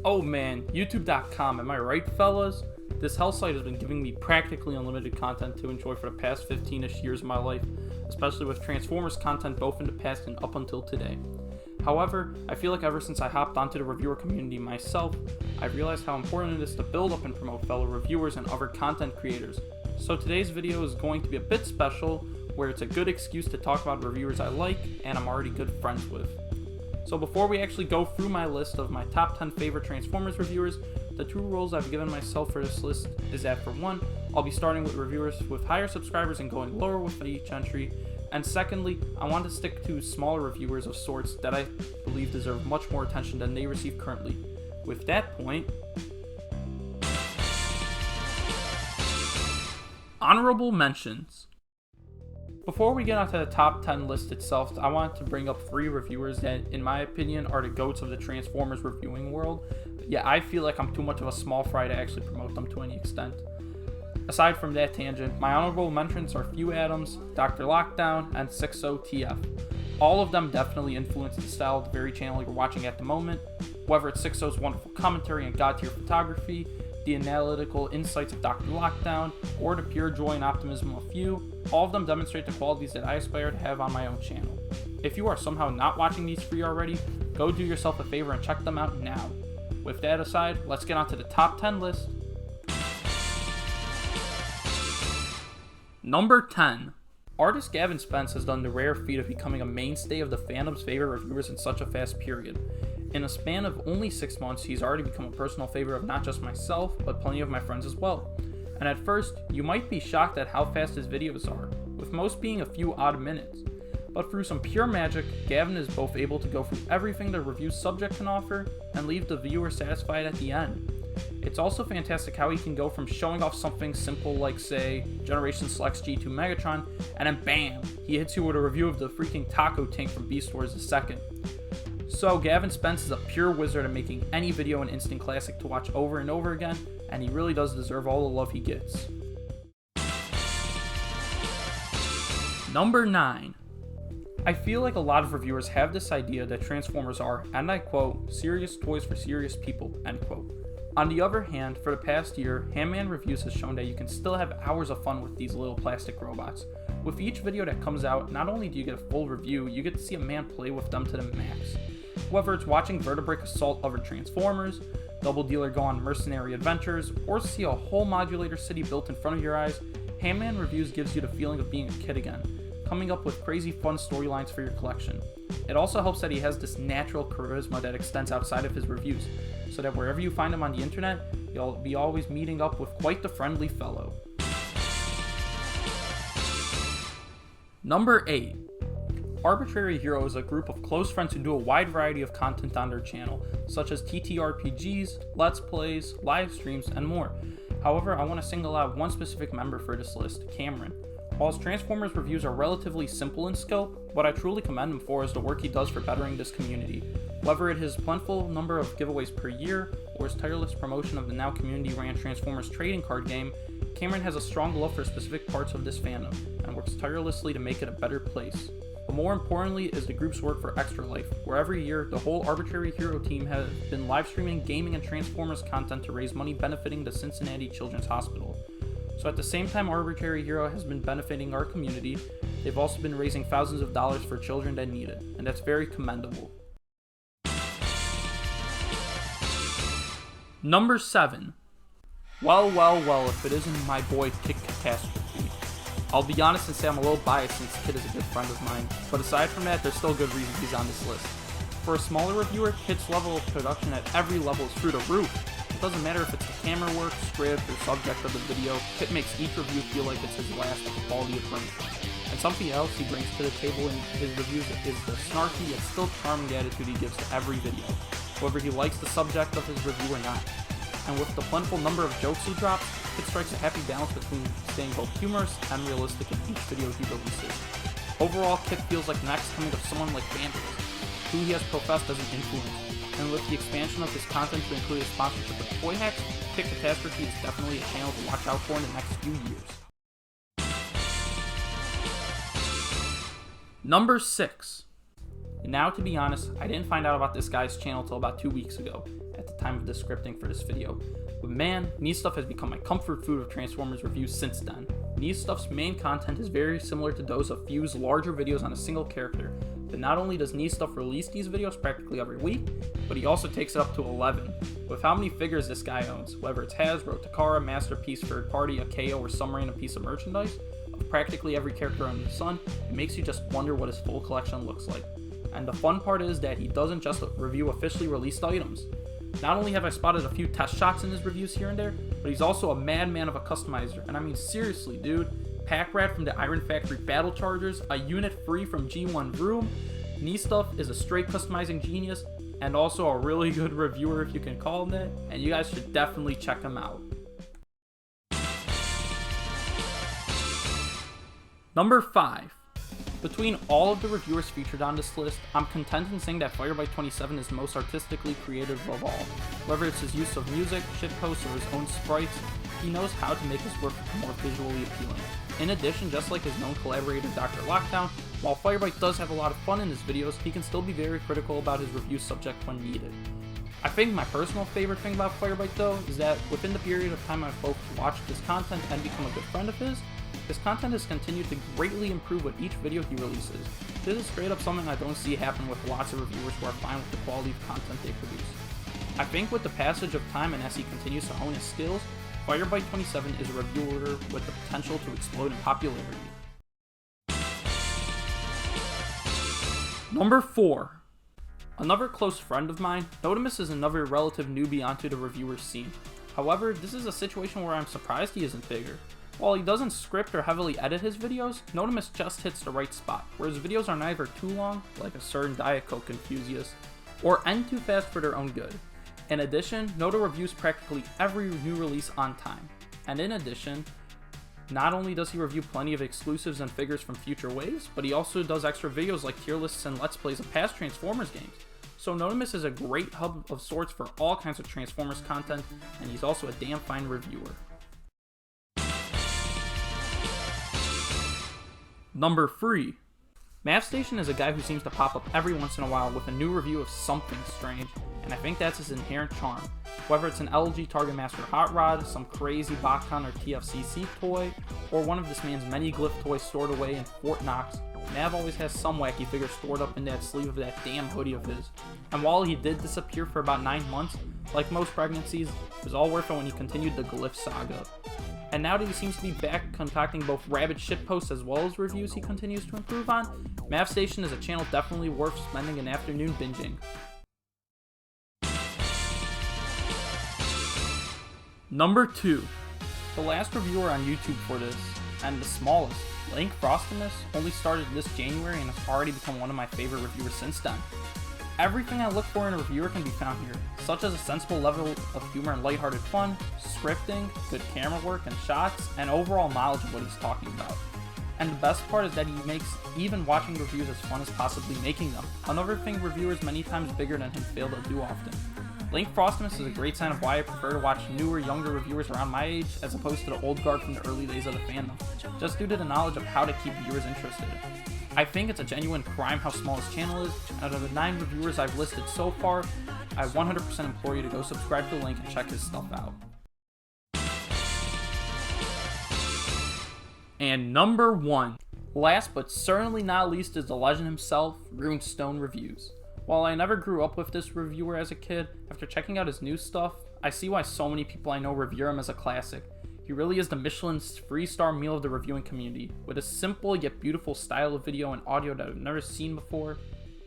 Oh man, YouTube.com, am I right, fellas? This hell site has been giving me practically unlimited content to enjoy for the past 15-ish years of my life, especially with Transformers content both in the past and up until today. However, I feel like ever since I hopped onto the reviewer community myself, I've realized how important it is to build up and promote fellow reviewers and other content creators. So today's video is going to be a bit special, where it's a good excuse to talk about reviewers I like and I'm already good friends with. So before we actually go through my list of my top 10 favorite Transformers reviewers, the two rules I've given myself for this list is that for one, I'll be starting with reviewers with higher subscribers and going lower with each entry, and secondly, I want to stick to smaller reviewers of sorts that I believe deserve much more attention than they receive currently. With that point, honorable mentions. Before we get onto the top 10 list itself, I want to bring up 3 reviewers that, in my opinion, are the GOATs of the Transformers reviewing world. Yet I feel like I'm too much of a small fry to actually promote them to any extent. Aside from that tangent, my honorable mentions are Few Adams, DrLockdown, and 60TF. All of them definitely influenced the style of the very channel you're watching at the moment. Whether it's 60's wonderful commentary and god-tier photography, the analytical insights of DrLockdown, or the pure joy and optimism of Few, all of them demonstrate the qualities that I aspire to have on my own channel. If you are somehow not watching these 3 already, go do yourself a favor and check them out now. With that aside, let's get onto the top 10 list. Number 10. Artist Gavin Spence has done the rare feat of becoming a mainstay of the fandom's favorite reviewers in such a fast period. In a span of only 6 months, he's already become a personal favorite of not just myself, but plenty of my friends as well. And at first, you might be shocked at how fast his videos are, with most being a few odd minutes. But through some pure magic, Gavin is both able to go through everything the review subject can offer, and leave the viewer satisfied at the end. It's also fantastic how he can go from showing off something simple like, say, Generation Select's G2 Megatron, and then BAM! He hits you with a review of the freaking taco tank from Beast Wars the Second. So Gavin Spence is a pure wizard at making any video an instant classic to watch over and over again, and he really does deserve all the love he gets. Number 9. I feel like a lot of reviewers have this idea that Transformers are, and I quote, serious toys for serious people, end quote. On the other hand, for the past year, Handman Reviews has shown that you can still have hours of fun with these little plastic robots. With each video that comes out, not only do you get a full review, you get to see a man play with them to the max. Whether it's watching Vertebrate assault other Transformers, Double Dealer go on mercenary adventures, or see a whole modulator city built in front of your eyes, Handman Reviews gives you the feeling of being a kid again, coming up with crazy fun storylines for your collection. It also helps that he has this natural charisma that extends outside of his reviews, so that wherever you find him on the internet, you'll be always meeting up with quite the friendly fellow. Number 8. Arbitrary Hero is a group of close friends who do a wide variety of content on their channel, such as TTRPGs, Let's Plays, live streams, and more. However, I want to single out one specific member for this list, Cameron. While his Transformers reviews are relatively simple in scope, what I truly commend him for is the work he does for bettering this community. Whether it is his plentiful number of giveaways per year, or his tireless promotion of the now community-ran Transformers trading card game, Cameron has a strong love for specific parts of this fandom, and works tirelessly to make it a better place. But more importantly is the group's work for Extra Life, where every year the whole Arbitrary Hero team has been live streaming gaming and Transformers content to raise money benefiting the Cincinnati Children's Hospital. So at the same time Arbitrary Hero has been benefiting our community, they've also been raising thousands of dollars for children that need it, and that's very commendable. Number 7. Well, if it isn't my boy Kid Catastrophe. I'll be honest and say I'm a little biased since Kid is a good friend of mine, but aside from that, there's still good reasons he's on this list. For a smaller reviewer, Kid's level of production at every level is through the roof. It doesn't matter if it's the camera work, script, or subject of the video, Kid makes each review feel like it's his last with the quality of brings. And something else he brings to the table in his reviews is the snarky yet still charming attitude he gives to every video, whether he likes the subject of his review or not. And with the plentiful number of jokes he drops, Kid strikes a happy balance between staying both humorous and realistic in each video he releases. Overall, Kid feels like the next coming of someone like Vandalism, who he has professed as an influence. And with the expansion of his content to include his sponsorship with Toy Hacks, Kid Catastrophe is definitely a channel to watch out for in the next few years. Number 6. And now, to be honest, I didn't find out about this guy's channel till about 2 weeks ago. At the the time of the scripting for this video. But man, Niche Stuff has become my comfort food of Transformers reviews since then. Niche Stuff's main content is very similar to those of Few's larger videos on a single character, but not only does Niche Stuff release these videos practically every week, but he also takes it up to 11. With how many figures this guy owns, whether it's Hasbro, Takara, Masterpiece, Third Party, a KO, or some random piece of merchandise, of practically every character under the sun, it makes you just wonder what his full collection looks like. And the fun part is that he doesn't just review officially released items. Not only have I spotted a few test shots in his reviews here and there, but he's also a madman of a customizer. And I mean seriously, dude. Pack Rat from the Iron Factory Battle Chargers, a unit free from G1 Vroom. Niche Stuff is a straight customizing genius, and also a really good reviewer if you can call him that, and you guys should definitely check him out. Number 5. Between all of the reviewers featured on this list, I'm content in saying that Firebite27 is the most artistically creative of all. Whether it's his use of music, shitposts, or his own sprites, he knows how to make his work more visually appealing. In addition, just like his known collaborator DrLockdown, while Firebite does have a lot of fun in his videos, he can still be very critical about his review subject when needed. I think my personal favorite thing about Firebite though is that within the period of time I've both watched his content and become a good friend of his content has continued to greatly improve with each video he releases. This is straight up something I don't see happen with lots of reviewers who are fine with the quality of content they produce. I think with the passage of time and as he continues to hone his skills, Firebite27 is a reviewer with the potential to explode in popularity. Number 4. Another close friend of mine, Notimus is another relative newbie onto the reviewer scene. However, this is a situation where I'm surprised he isn't bigger. While he doesn't script or heavily edit his videos, Notimus just hits the right spot, where his videos are neither too long, like a certain Diet Coke enthusiast, or end too fast for their own good. In addition, Noda reviews practically every new release on time. And in addition, not only does he review plenty of exclusives and figures from future waves, but he also does extra videos like tier lists and let's plays of past Transformers games. So Notimus is a great hub of sorts for all kinds of Transformers content, and he's also a damn fine reviewer. Number 3. Mavstation is a guy who seems to pop up every once in a while with a new review of something strange, and I think that's his inherent charm. Whether it's an LG Target Master Hot Rod, some crazy Bacon or TFCC toy, or one of this man's many glyph toys stored away in Fort Knox, Mav always has some wacky figure stored up in that sleeve of that damn hoodie of his. And while he did disappear for about 9 months, like most pregnancies, it was all worth it when he continued the glyph saga. And now that he seems to be back concocting both rabid shitposts as well as reviews he continues to improve on, Mavstation is a channel definitely worth spending an afternoon binging. Number 2. The last reviewer on YouTube for this, and the smallest, Link Frostimus, only started this January and has already become one of my favorite reviewers since then. Everything I look for in a reviewer can be found here, such as a sensible level of humor and lighthearted fun, scripting, good camera work and shots, and overall knowledge of what he's talking about. And the best part is that he makes even watching reviews as fun as possibly making them, another thing reviewers many times bigger than him fail to do often. Link Frostimus is a great sign of why I prefer to watch newer, younger reviewers around my age as opposed to the old guard from the early days of the fandom, just due to the knowledge of how to keep viewers interested. I think it's a genuine crime how small his channel is. Out of the 9 reviewers I've listed so far, I 100% implore you to go subscribe to the link and check his stuff out. And number 1. Last but certainly not least is the legend himself, Runestone Reviews. While I never grew up with this reviewer as a kid, after checking out his new stuff, I see why so many people I know revere him as a classic. He really is the Michelin's 3-star meal of the reviewing community, with a simple yet beautiful style of video and audio that I've never seen before.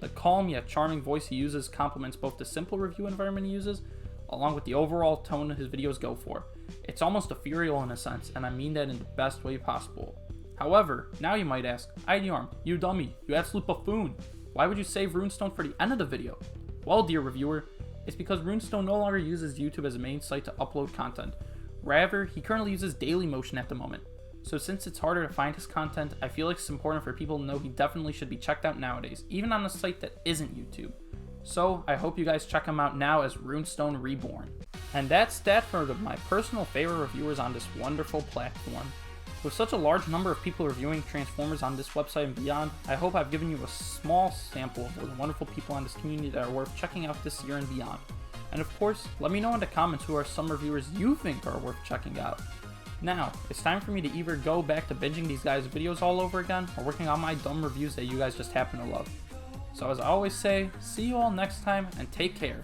The calm yet charming voice he uses complements both the simple review environment he uses, along with the overall tone his videos go for. It's almost ethereal in a sense, and I mean that in the best way possible. However, now you might ask, IdArmed, you dummy, you absolute buffoon, why would you save Runestone for the end of the video? Well, dear reviewer, it's because Runestone no longer uses YouTube as a main site to upload content. Rather, he currently uses Dailymotion at the moment. So since it's harder to find his content, I feel like it's important for people to know he definitely should be checked out nowadays, even on a site that isn't YouTube. So I hope you guys check him out now as Runestone Reborn. And that's that for my personal favorite reviewers on this wonderful platform. With such a large number of people reviewing Transformers on this website and beyond, I hope I've given you a small sample of the wonderful people on this community that are worth checking out this year and beyond. And of course, let me know in the comments who are some reviewers you think are worth checking out. Now, it's time for me to either go back to binging these guys' videos all over again, or working on my dumb reviews that you guys just happen to love. So as I always say, see you all next time, and take care.